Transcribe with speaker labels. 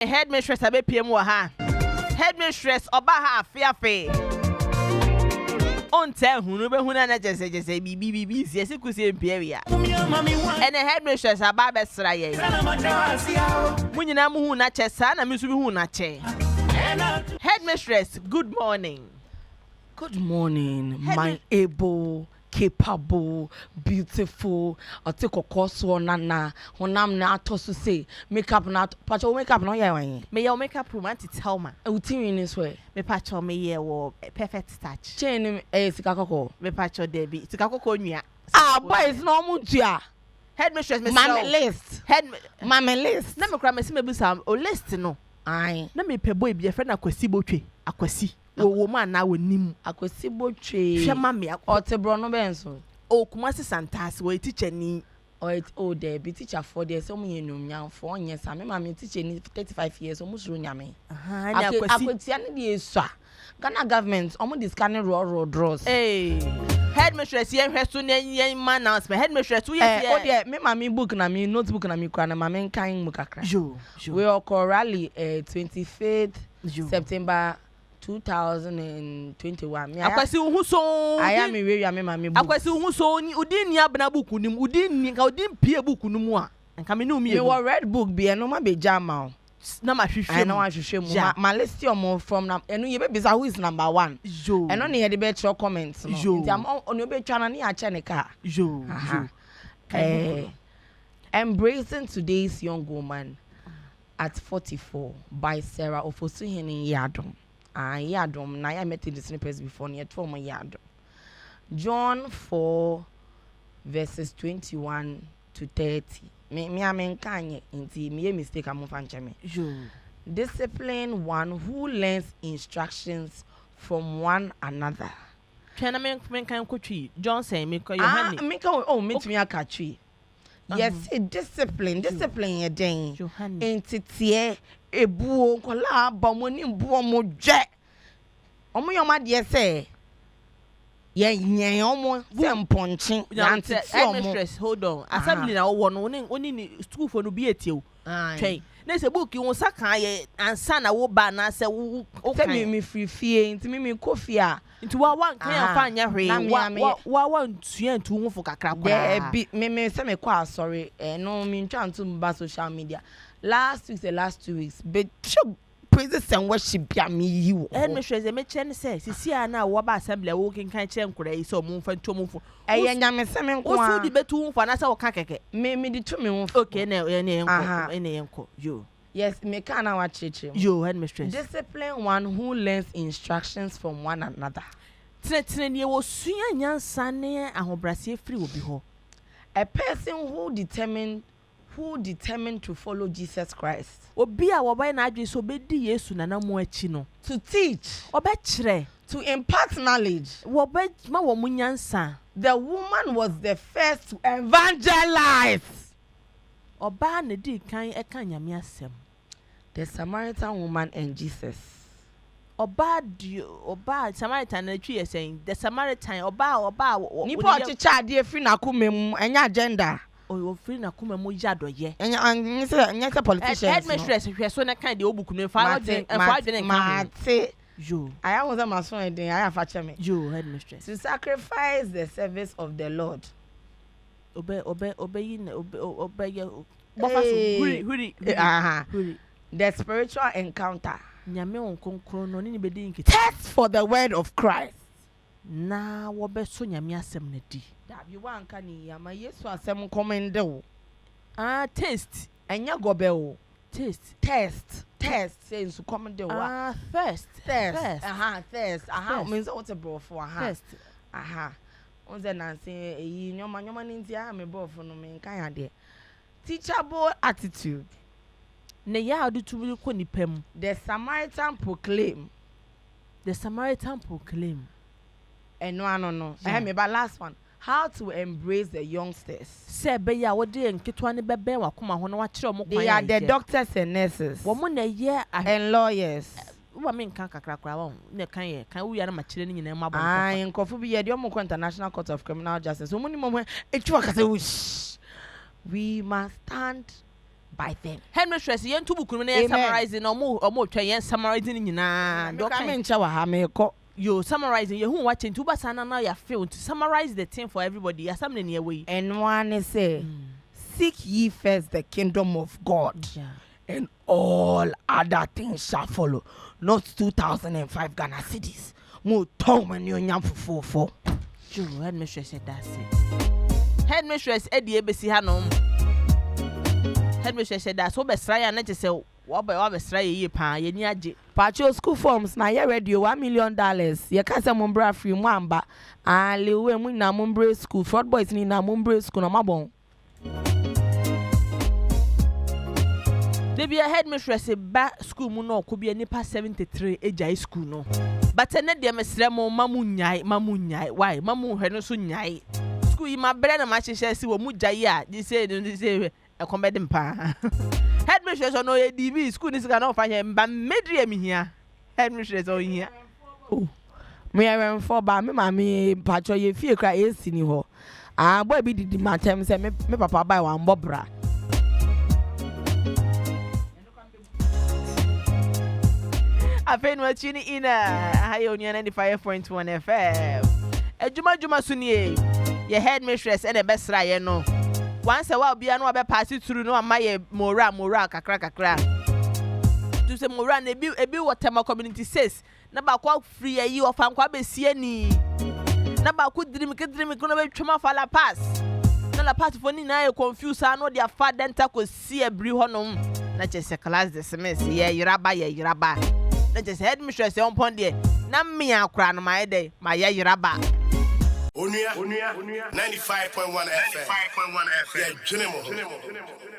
Speaker 1: Headmistress abe PM wa ha. Headmistress oba ha afiafe. On tell who no be who na jese bibi si kusi empia. And the headmistress aba be sra ye. Munyina mu hu na chesa na misu bi hu na che. Headmistress, good morning.
Speaker 2: Good morning, my able, capable, beautiful. I take a course on nana. Honam na to say makeup not patcho makeup no ya wan.
Speaker 1: Me your makeup room to tell ma.
Speaker 2: Uti in this way.
Speaker 1: Me patcho me ye wo perfect touch.
Speaker 2: Chain him sikakoko.
Speaker 1: Me patcho Debbie. Sikakoko nua.
Speaker 2: Boys no mutia.
Speaker 1: Headmistress me
Speaker 2: Mama list. Mama list.
Speaker 1: Na me kra me se me busa o list no.
Speaker 2: Aye.
Speaker 1: Na me pe boy bi e friend akwasi botwe. Akwasi. Wo ma na wonim.
Speaker 2: Akwasi botwe.
Speaker 1: Hwe ma me
Speaker 2: Otebro no benso.
Speaker 1: O kumasi santas wo teacher ni.
Speaker 2: Oh there be teacher for there so me enumnyam for onye sa me ma me teacher ni 35 years omusuro nyame.
Speaker 1: Aha na
Speaker 2: akwasi ane de esua. Ghana government omo discanning raw draws.
Speaker 1: Headmistress yen hweso na yen man announcement. Headmistress wo yes
Speaker 2: oh there me ma me book na me notebook na me kwa na ma me kan mu kakra. We are rally 25th September 2021.
Speaker 1: Akwasi hu so
Speaker 2: I am we me ma me book.
Speaker 1: Akwasi hu so ni udi ni abena book nim udi ni ka udi pie book nim a nka me no me
Speaker 2: we red book bi no ma be jama
Speaker 1: na ma hwehwe
Speaker 2: na wa hwehwe mu ma list your from na enu ye be bisa who is number 1 eno ne ye de be throw comments no nti am onu be twa na ne ya che ne ka embracing today's young woman at 44 by Sarah Ofosuhene Yadom. Yadom na ya met the snippets before ne to mo Yadom. John 4 verses 21 to 30. Me amen kanye inti me mistake am fanche me. Discipline one who learns instructions from one another.
Speaker 1: Can I men kan kwetwi John say me ko Yohane.
Speaker 2: Me kan metumi akatwi. Yes, discipline ye den. Entitie ebuo nkola abamoni mbuo mo dwe. Omo yoma de say ye omo se mponche
Speaker 1: Headmistress, hold on. Assembly na wo no oni school for no be etie o. Twɛn. Na se book wo saka ye ansa na wo ba na se wo
Speaker 2: se me free fie nti me kofi a
Speaker 1: nti wa kan ya fa anya hwe wa ntua ntu ho fo kakra kwa.
Speaker 2: Yeah, me se me kwa sorry no me ntwa ntu mba social media. Last 2 weeks but praises and worship bia me yi.
Speaker 1: Headmistress me chen say sisi a na wo ba assembly wo kan che nkura yi so mo fa nto mo fo.
Speaker 2: Nyame se me nko a.
Speaker 1: Osu di betu ho fa na se wo ka keke.
Speaker 2: Me di to me ho.
Speaker 1: Okay na enko. Yo.
Speaker 2: Yes, me can na wa cheche.
Speaker 1: Yo, headmistress.
Speaker 2: Discipline one who learns instructions from one another.
Speaker 1: Tene ne wo sua nyansa ne ahobrase free obi ho.
Speaker 2: A person who determined to follow Jesus Christ.
Speaker 1: Obi a wo ba na adwe so bedi Yesu na mo achi no.
Speaker 2: To teach,
Speaker 1: oba kire,
Speaker 2: to impart knowledge.
Speaker 1: Wo ba ma wo munyansa.
Speaker 2: The woman was the first to evangelize.
Speaker 1: Oba na di kan e kan nyame asem.
Speaker 2: The Samaritan woman and Jesus.
Speaker 1: Oba Samaritan na twi saying the Samaritan oba
Speaker 2: nipa chicha de free na kumem enya agenda.
Speaker 1: O free na kumem yado ye.
Speaker 2: Enya politicians.
Speaker 1: Headmistress hwe so na kan de obuku no fa adwen
Speaker 2: mate. Yo. I was a mason den I have me.
Speaker 1: Yo, headmistress.
Speaker 2: To sacrifice the service of the Lord.
Speaker 1: Obey.
Speaker 2: The spiritual encounter.
Speaker 1: Nyame
Speaker 2: test for the word of Christ.
Speaker 1: Na wo be so nyame asem na di.
Speaker 2: Da bi wan ka ni ya ma Yesu asem komende wo.
Speaker 1: Taste.
Speaker 2: Enya gobe wo.
Speaker 1: Test.
Speaker 2: Say nsu komende wo.
Speaker 1: First.
Speaker 2: Thirst. Means what a bro for
Speaker 1: First.
Speaker 2: Onze na say eyi nyoma ni ntia me bro for no me kan ya de. Teachable attitude.
Speaker 1: Ne ya adu tu ko nipam.
Speaker 2: The Samaritan proclaim. No. I me ba last one. How to embrace the youngsters.
Speaker 1: Say be ya wo de nketwa ne bebe wa koma ho no wa kire mo kwan.
Speaker 2: They are the doctors and nurses.
Speaker 1: Wo mo na ye
Speaker 2: and lawyers.
Speaker 1: Wo me nkan kakra wo ne kan ye kan wo ya na ma kire ni nyina ma bon.
Speaker 2: Nkofo bi ye de mo ko International Court of Criminal Justice. Wo mo ni mo etwa ka say we must stand by them.
Speaker 1: Headmistress, yen to book when summarizing or try yen summarizing in na. You summarizing you who watching two basana now you fail to summarize the thing for everybody. You're something in your way.
Speaker 2: And one is say, seek ye first the kingdom of God, and all other things shall follow. Not 2005 Ghana cedis. More tongue and you for.
Speaker 1: Joe, headmistress said that's it. Headmistress Eddie ABC Hanom. Headmistress said that's what best try and let say what by what best try ye pa ye niaje.
Speaker 2: Pacho school forms na ye radio $1 million. Ye kasa mumbra free mwamba. Lewe mu na mumbre school. Fraud boys ni na mumbre school na mabon. They be a headmistress ba school mu no could be a nipa 73 age school no. But ene de mesrem mamu nyai why mamu he no so nyai school yi ma bre na ma hyehyɛ si wo mu gyai a di say e komedem pa headmistress no ye DB school ni sika na ofa hye mba medri am hia headmistress o hia me am for ba me mami pacho ye fie kra esi ni ho boy bi didi matem say me papa buy wan bobra.
Speaker 1: Afenwa chini ina hayo ni 95.1 FM. Ejuma sunie ye headmistress and the best ra no. Once a while bia no be pass it through no amaye moral kakra. To say moral na ebi water community says na ba kwa free yi of am kwa be sie ni. Na ba ku dream ko no be twema fa la pass. Na la pass for ni na e confuse no dia fa denta ko sie bri honom. Na chese class dismiss ye yiraba. That just headmistress on pond there. Na me akra no my day. My yiraba.
Speaker 3: Onua 95.1 FM. 95.1 FM. Yeah,